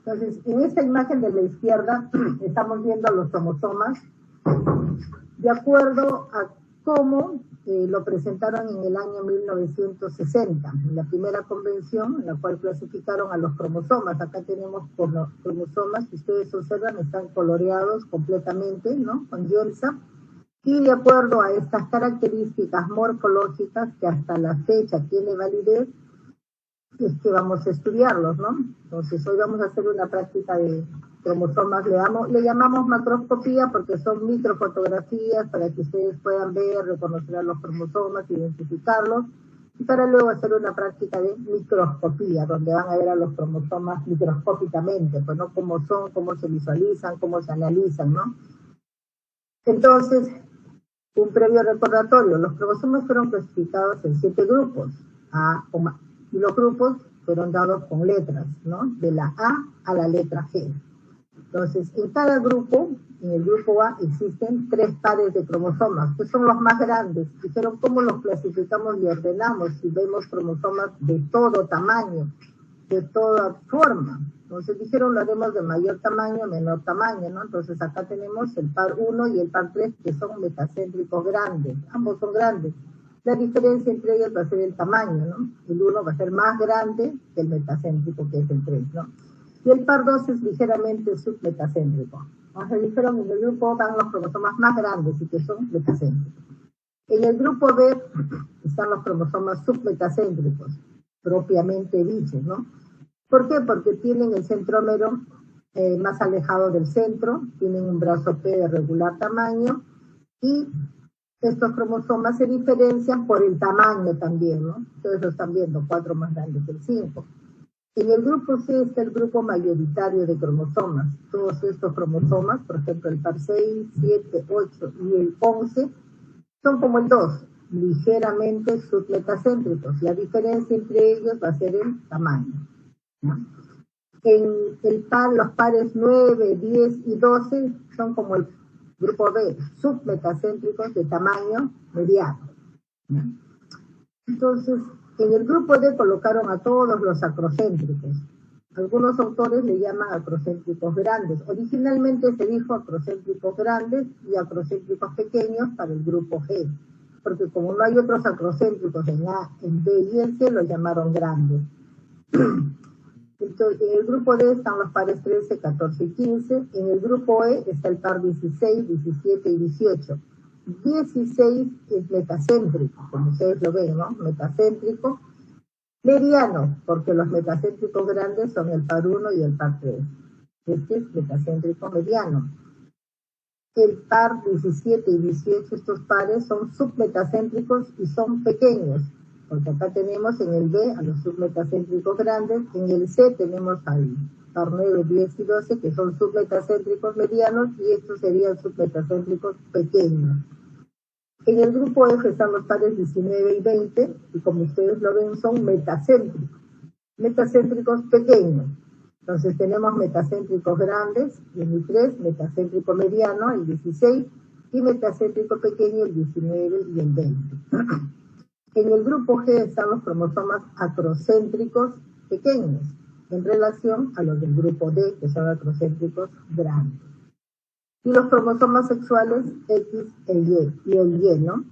Entonces, en esta imagen de la izquierda estamos viendo los cromosomas de acuerdo a cómo lo presentaron en el año 1960, en la primera convención en la cual clasificaron a los cromosomas. Acá tenemos los cromosomas, si ustedes observan, están coloreados completamente, ¿no? Con yelza. Y de acuerdo a estas características morfológicas que hasta la fecha tiene validez, es que vamos a estudiarlos, ¿no? Entonces hoy vamos a hacer una práctica de cromosomas, le llamamos macroscopía porque son microfotografías para que ustedes puedan ver, reconocer a los cromosomas, identificarlos, y para luego hacer una práctica de microscopía, donde van a ver a los cromosomas microscópicamente, pues no cómo son, cómo se visualizan, cómo se analizan, ¿no? Entonces, un previo recordatorio, los cromosomas fueron clasificados en 7 grupos, y los grupos fueron dados con letras, ¿no? De la A a la letra G. Entonces, en cada grupo, en el grupo A, existen 3 pares de cromosomas, que son los más grandes. Dijeron cómo los clasificamos y ordenamos, si vemos cromosomas de todo tamaño, de toda forma. Entonces dijeron, lo haremos de mayor tamaño a menor tamaño, ¿no? Entonces acá tenemos el par 1 y el par 3, que son metacéntricos grandes. Ambos son grandes. La diferencia entre ellos va a ser el tamaño, ¿no? El 1 va a ser más grande que el metacéntrico, que es el 3, ¿no? Y el par 2 es ligeramente submetacéntrico. O sea, dijeron, en el grupo van los cromosomas más grandes y que son metacéntricos. En el grupo B están los cromosomas submetacéntricos, propiamente dichos, ¿no? ¿Por qué? Porque tienen el centrómero más alejado del centro, tienen un brazo P de regular tamaño, y estos cromosomas se diferencian por el tamaño también, ¿no? Ustedes lo están viendo, 4 más grandes que el 5. En el grupo C está el grupo mayoritario de cromosomas. Todos estos cromosomas, por ejemplo, el par 6, 7, 8 y el 11, son como el 2, ligeramente submetacéntricos. La diferencia entre ellos va a ser el tamaño, ¿no? Los pares 9, 10 y 12 son como el grupo B, submetacéntricos de tamaño mediano, ¿no? Entonces, en el grupo D colocaron a todos los acrocéntricos. Algunos autores le llaman acrocéntricos grandes. Originalmente se dijo acrocéntricos grandes y acrocéntricos pequeños para el grupo G, porque como no hay otros acrocéntricos en A, en B y en C, los llamaron grandes. Entonces, en el grupo D están los pares 13, 14 y 15. En el grupo E está el par 16, 17 y 18. 16 es metacéntrico, como ustedes lo ven, ¿no? Metacéntrico mediano, porque los metacéntricos grandes son el par 1 y el par 3. Este es metacéntrico mediano. El par 17 y 18, estos pares son submetacéntricos y son pequeños, porque acá tenemos en el B a los submetacéntricos grandes, en el C tenemos al par 9, 10 y 12, que son submetacéntricos medianos, y estos serían submetacéntricos pequeños. En el grupo F están los pares 19 y 20, y como ustedes lo ven, son metacéntricos pequeños. Entonces tenemos metacéntricos grandes, el 3, metacéntrico mediano, el 16, y metacéntrico pequeño, el 19 y el 20. En el grupo G están los cromosomas acrocéntricos pequeños, en relación a los del grupo D, que son acrocéntricos grandes. Y los cromosomas sexuales X y el Y, ¿no?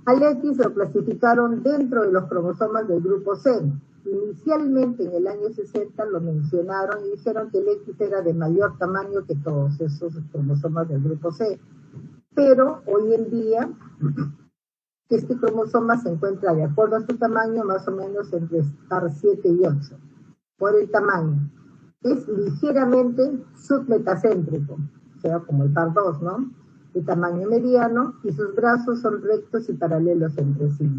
Al X lo clasificaron dentro de los cromosomas del grupo C. Inicialmente, en el año 60, lo mencionaron y dijeron que el X era de mayor tamaño que todos esos cromosomas del grupo C. Pero hoy en día, este cromosoma se encuentra, de acuerdo a su tamaño, más o menos entre par 7 y 8, por el tamaño. Es ligeramente submetacéntrico, o sea, como el par 2, ¿no? De tamaño mediano, y sus brazos son rectos y paralelos entre sí.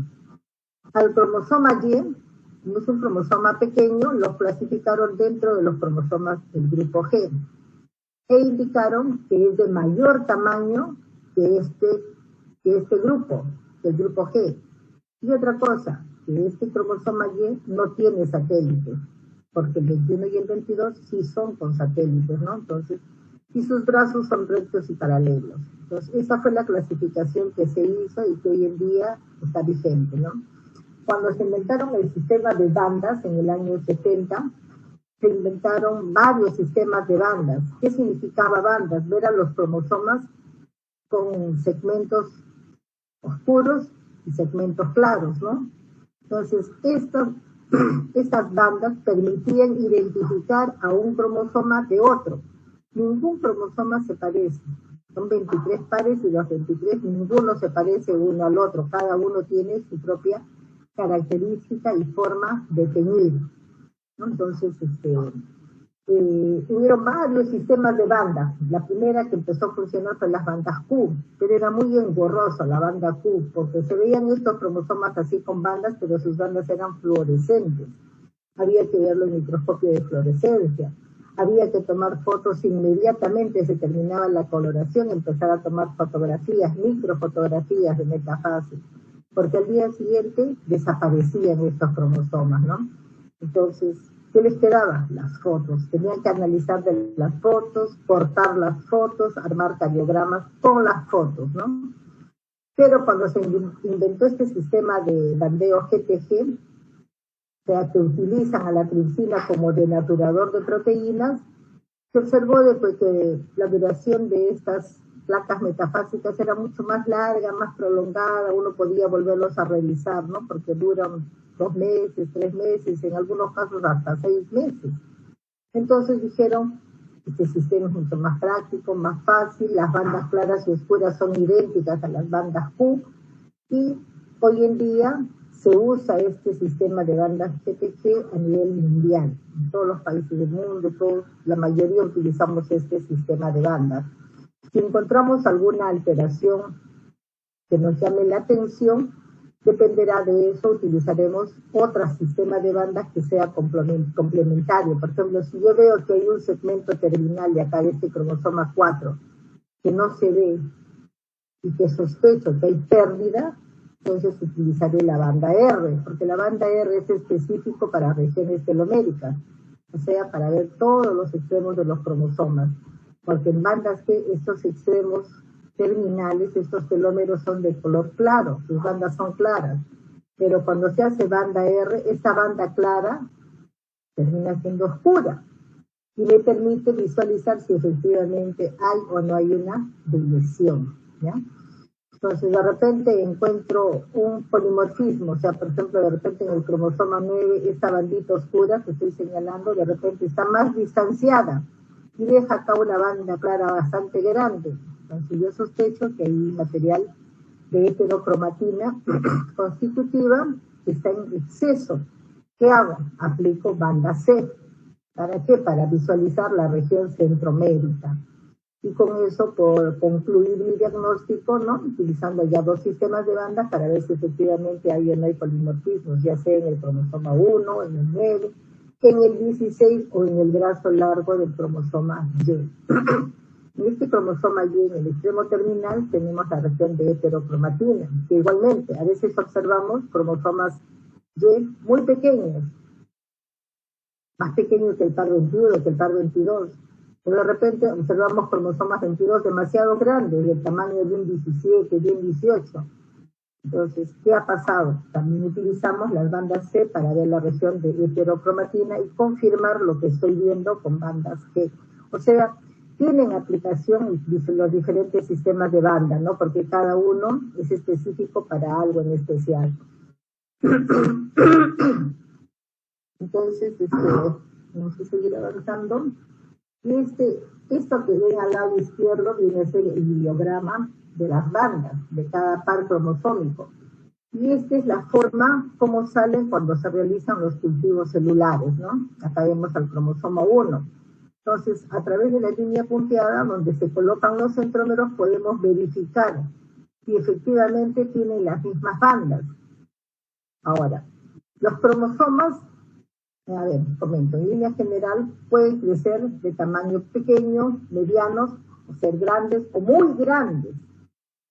Al cromosoma Y, como es un cromosoma pequeño, lo clasificaron dentro de los cromosomas del grupo G, e indicaron que es de mayor tamaño que este grupo, el grupo G. Y otra cosa, que este cromosoma Y no tiene satélites, porque el 21 y el 22 sí son con satélites, ¿no? Entonces, y sus brazos son rectos y paralelos. Entonces, esa fue la clasificación que se hizo y que hoy en día está vigente, ¿no? Cuando se inventaron el sistema de bandas en el año 70, se inventaron varios sistemas de bandas. ¿Qué significaba bandas? Ver a los cromosomas con segmentos oscuros y segmentos claros, ¿no? Entonces, estas bandas permitían identificar a un cromosoma de otro. Ningún cromosoma se parece. Son 23 pares y los 23, ninguno se parece uno al otro. Cada uno tiene su propia característica y forma de teñir, ¿no? Entonces, hubieron varios sistemas de bandas. La primera que empezó a funcionar fue las bandas Q, pero era muy engorrosa la banda Q, porque se veían estos cromosomas así con bandas, pero sus bandas eran fluorescentes. Había que verlo en microscopio de fluorescencia. Había que tomar fotos inmediatamente, se terminaba la coloración, empezar a tomar fotografías, microfotografías de metafase, porque al día siguiente desaparecían estos cromosomas, ¿no? Entonces, ¿qué les quedaba? Las fotos. Tenían que analizar de las fotos, cortar las fotos, armar cardiogramas con las fotos, ¿no? Pero cuando se inventó este sistema de bandeo GTG, o sea, que utilizan a la tripsina como denaturador de proteínas, se observó después que la duración de estas placas metafásicas era mucho más larga, más prolongada, uno podía volverlos a revisar, ¿no? Porque duran 2 meses, 3 meses, en algunos casos hasta 6 meses. Entonces dijeron, este sistema es mucho más práctico, más fácil, las bandas claras y oscuras son idénticas a las bandas Q, y hoy en día se usa este sistema de bandas GTG a nivel mundial. En todos los países del mundo, la mayoría utilizamos este sistema de bandas. Si encontramos alguna alteración que nos llame la atención, dependerá de eso, utilizaremos otro sistema de bandas que sea complementario. Por ejemplo, si yo veo que hay un segmento terminal de acá de este cromosoma 4 que no se ve y que sospecho que hay pérdida, entonces utilizaré la banda R, porque la banda R es específico para regiones teloméricas, o sea, para ver todos los extremos de los cromosomas, porque en bandas G estos extremos terminales, estos telómeros son de color claro, sus bandas son claras, pero cuando se hace banda R, esta banda clara termina siendo oscura, y me permite visualizar si efectivamente hay o no hay una lesión, ¿ya? Entonces, de repente encuentro un polimorfismo, o sea, por ejemplo, de repente en el cromosoma 9, esta bandita oscura que estoy señalando, de repente está más distanciada y deja acá una banda clara bastante grande. Entonces, yo sospecho que hay material de heterocromatina constitutiva que está en exceso. ¿Qué hago? Aplico banda C. ¿Para qué? Para visualizar la región centromédica. Y con eso por concluir mi diagnóstico, ¿no? Utilizando ya 2 sistemas de bandas para ver si efectivamente hay o no hay polimorfismos, ya sea en el cromosoma 1, en el 9, en el 16 o en el brazo largo del cromosoma Y. En este cromosoma Y, en el extremo terminal, tenemos la región de heterocromatina, que igualmente a veces observamos cromosomas Y muy pequeños, más pequeños que el par 21, que el par 22. Pero de repente observamos cromosomas 22 demasiado grandes, del tamaño de un 17, de un 18. Entonces, ¿qué ha pasado? También utilizamos las bandas C para ver la región de heterocromatina y confirmar lo que estoy viendo con bandas G. O sea, tienen aplicación los diferentes sistemas de banda, ¿no? Porque cada uno es específico para algo en especial. Entonces, vamos a seguir avanzando. Y esto que ven al lado izquierdo viene a ser el ideograma de las bandas, de cada par cromosómico. Y esta es la forma como salen cuando se realizan los cultivos celulares, ¿no? Acá vemos al cromosoma 1. Entonces, a través de la línea punteada, donde se colocan los centrómeros, podemos verificar si efectivamente tienen las mismas bandas. Ahora, los cromosomas, a ver, comento, en línea general pueden crecer de tamaño pequeño, medianos, o ser grandes o muy grandes.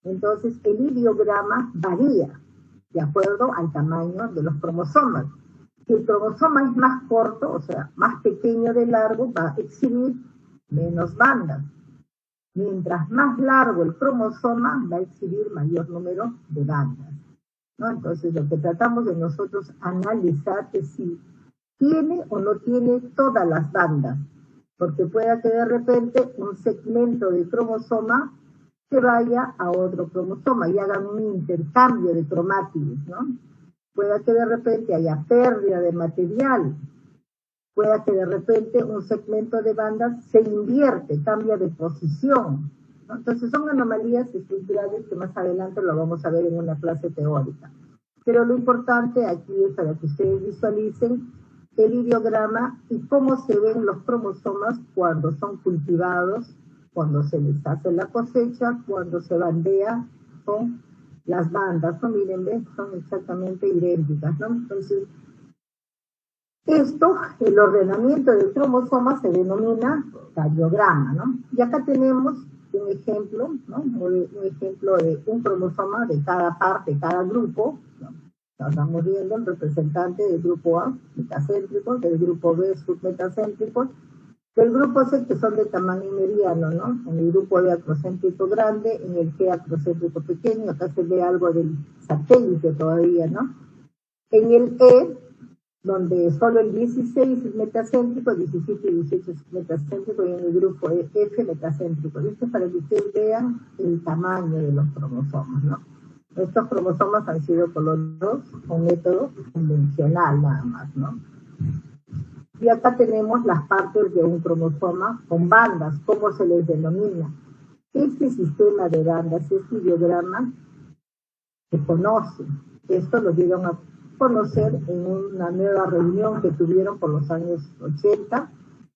Entonces, el ideograma varía de acuerdo al tamaño de los cromosomas. Si el cromosoma es más corto, o sea, más pequeño de largo, va a exhibir menos bandas. Mientras más largo el cromosoma, va a exhibir mayor número de bandas, ¿no? Entonces, lo que tratamos de nosotros analizar es si ¿Tiene o no tiene todas las bandas? Porque pueda que de repente un segmento de cromosoma se vaya a otro cromosoma y hagan un intercambio de cromátidos, ¿no? Pueda que de repente haya pérdida de material, pueda que de repente un segmento de bandas se invierte, cambia de posición, ¿no? Entonces son anomalías estructurales que más adelante lo vamos a ver en una clase teórica. Pero lo importante aquí es para que ustedes visualicen el ideograma y cómo se ven los cromosomas cuando son cultivados, cuando se les hace la cosecha, cuando se bandea con las bandas, ¿no? Miren, ¿ves? Son exactamente idénticas, ¿no? Entonces, esto, el ordenamiento del cromosoma se denomina cariograma, ¿no? Y acá tenemos un ejemplo, ¿no? Un ejemplo de un cromosoma de cada parte, cada grupo, ¿no? Estamos viendo el representante del grupo A, metacéntricos, del grupo B, submetacéntricos, del grupo C, que son de tamaño mediano, ¿no? En el grupo D acrocéntrico grande, en el G acrocéntrico pequeño, acá se ve algo del satélite todavía, ¿no? En el E, donde solo el 16 es metacéntrico, 17 y 18 es metacéntrico, y en el grupo F metacéntrico. Esto es para que ustedes vean el tamaño de los cromosomas, ¿no? Estos cromosomas han sido colocados con método convencional nada más, ¿no? Y acá tenemos las partes de un cromosoma con bandas, ¿cómo se les denomina? Este sistema de bandas, este diagrama, se conoce. Esto lo dieron a conocer en una nueva reunión que tuvieron por los años 80,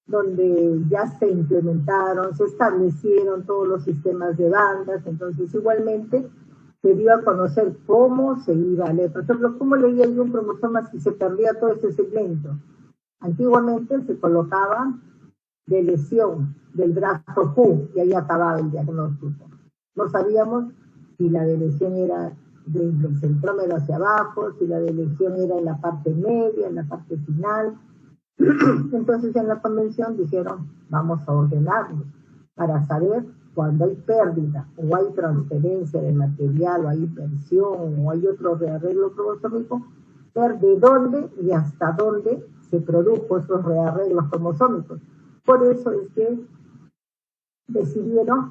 donde ya se implementaron, se establecieron todos los sistemas de bandas. Entonces igualmente se dio a conocer cómo se iba a leer. Por ejemplo, cómo leía yo un cromosoma si se perdía todo ese segmento. Antiguamente se colocaba de lesión del brazo Q y ahí acababa el diagnóstico. No sabíamos si la lesión era desde el centrómero hacia abajo, si la lesión era en la parte media, en la parte final. Entonces en la convención dijeron, vamos a ordenarlo para saber cuando hay pérdida o hay transferencia de material o hay inversión o hay otro rearreglo cromosómico, ver de dónde y hasta dónde se produjo esos rearreglos cromosómicos. Por eso es que decidieron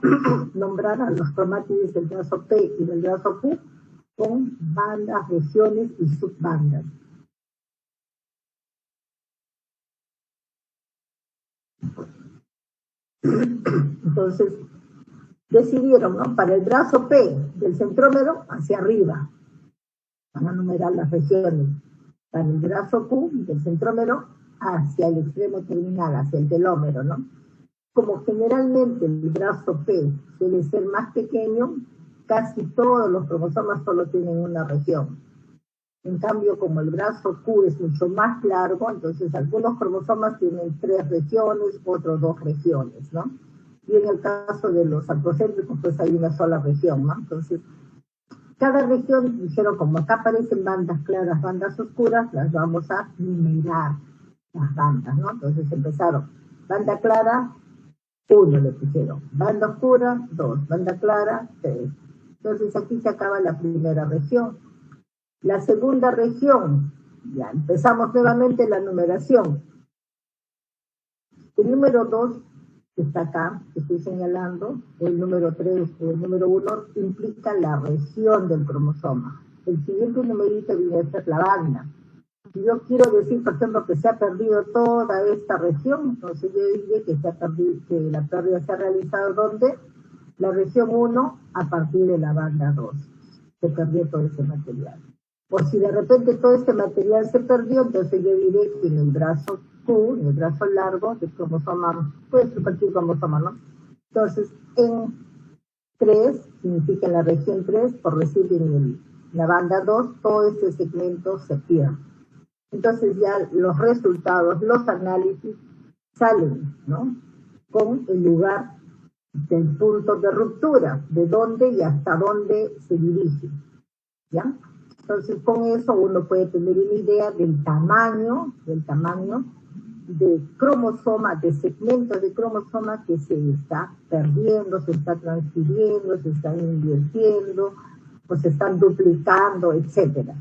nombrar a los cromátides del brazo P y del brazo Q con bandas, regiones y subbandas. Entonces, decidieron, ¿no? Para el brazo P del centrómero hacia arriba, van a numerar las regiones. Para el brazo Q del centrómero hacia el extremo terminal, hacia el telómero, ¿no? Como generalmente el brazo P suele ser más pequeño, casi todos los cromosomas solo tienen una región. En cambio, como el brazo Q es mucho más largo, entonces algunos cromosomas tienen 3 regiones, otros 2 regiones, ¿no? Y en el caso de los acrocéntricos, pues hay una sola región, ¿no? Entonces, cada región, dijeron, como acá aparecen bandas claras, bandas oscuras, las vamos a numerar, las bandas, ¿no? Entonces empezaron, banda clara, 1 le pusieron, banda oscura, 2, banda clara, 3. Entonces aquí se acaba la primera región. La segunda región, ya empezamos nuevamente la numeración. El número 2, que está acá, que estoy señalando, el número 3 o el número 1, implica la región del cromosoma. El siguiente numerito viene a ser la banda. Si yo quiero decir, por ejemplo, que se ha perdido toda esta región, entonces yo diría que, que la pérdida se ha realizado ¿dónde? La región 1 a partir de la banda 2. Se perdió todo ese material. O si de repente todo este material se perdió, entonces yo diré que en el brazo Q, en el brazo largo, del cromosoma, puede ser cualquier cromosoma, ¿no? Entonces, en 3, significa en la región 3, por decir en la banda 2, todo este segmento se pierde. Entonces ya los resultados, los análisis salen, ¿no? Con el lugar del punto de ruptura, de dónde y hasta dónde se dirige, ¿ya? Entonces con eso uno puede tener una idea del tamaño de cromosoma, de segmentos de cromosoma que se está perdiendo, se está transfiriendo, se están invirtiendo, o se están duplicando, etcétera.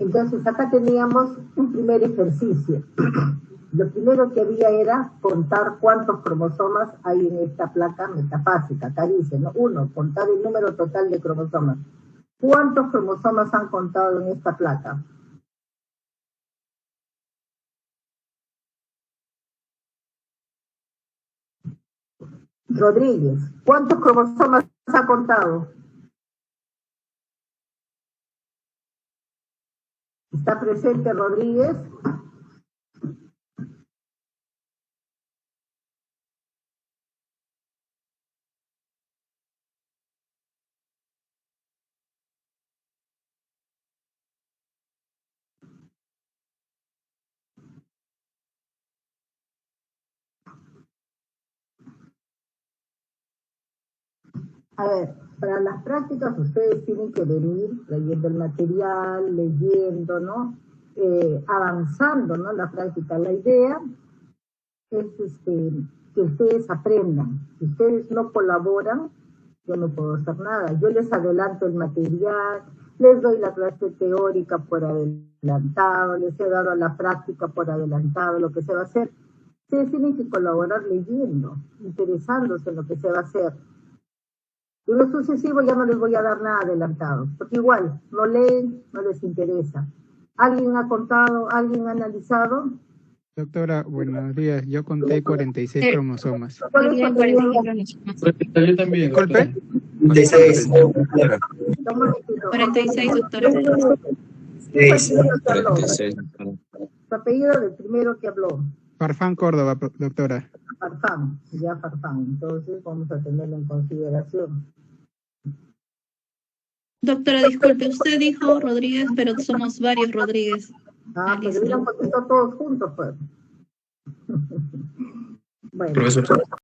Entonces acá teníamos un primer ejercicio. Lo primero que había era contar cuántos cromosomas hay en esta placa metafásica. Acá dice, ¿no? 1, contar el número total de cromosomas. ¿Cuántos cromosomas han contado en esta placa? Rodríguez, ¿cuántos cromosomas ha contado? ¿Está presente Rodríguez? A ver, para las prácticas ustedes tienen que venir leyendo el material, leyendo, ¿no? Avanzando, ¿no? La práctica. La idea es que ustedes aprendan. Si ustedes no colaboran, yo no puedo hacer nada. Yo les adelanto el material, les doy la clase teórica por adelantado, les he dado la práctica por adelantado, lo que se va a hacer. Ustedes tienen que colaborar leyendo, interesándose en lo que se va a hacer. Y lo sucesivo ya no les voy a dar nada adelantado, porque igual, no leen, no les interesa. ¿Alguien ha contado, alguien ha analizado? Doctora, buenos días. Yo conté 46 cromosomas. ¿Cuál es su apellido? Yo también. Disculpe. 46. 46, doctora. 46. Su apellido del primero que habló. Farfán Córdoba, doctora. Farfán, ya Farfán. Entonces vamos a tenerlo en consideración. Doctora, disculpe, usted dijo Rodríguez, pero somos varios Rodríguez. Ah, pues hubieran contestado todos juntos, pues. Bueno. Profesor.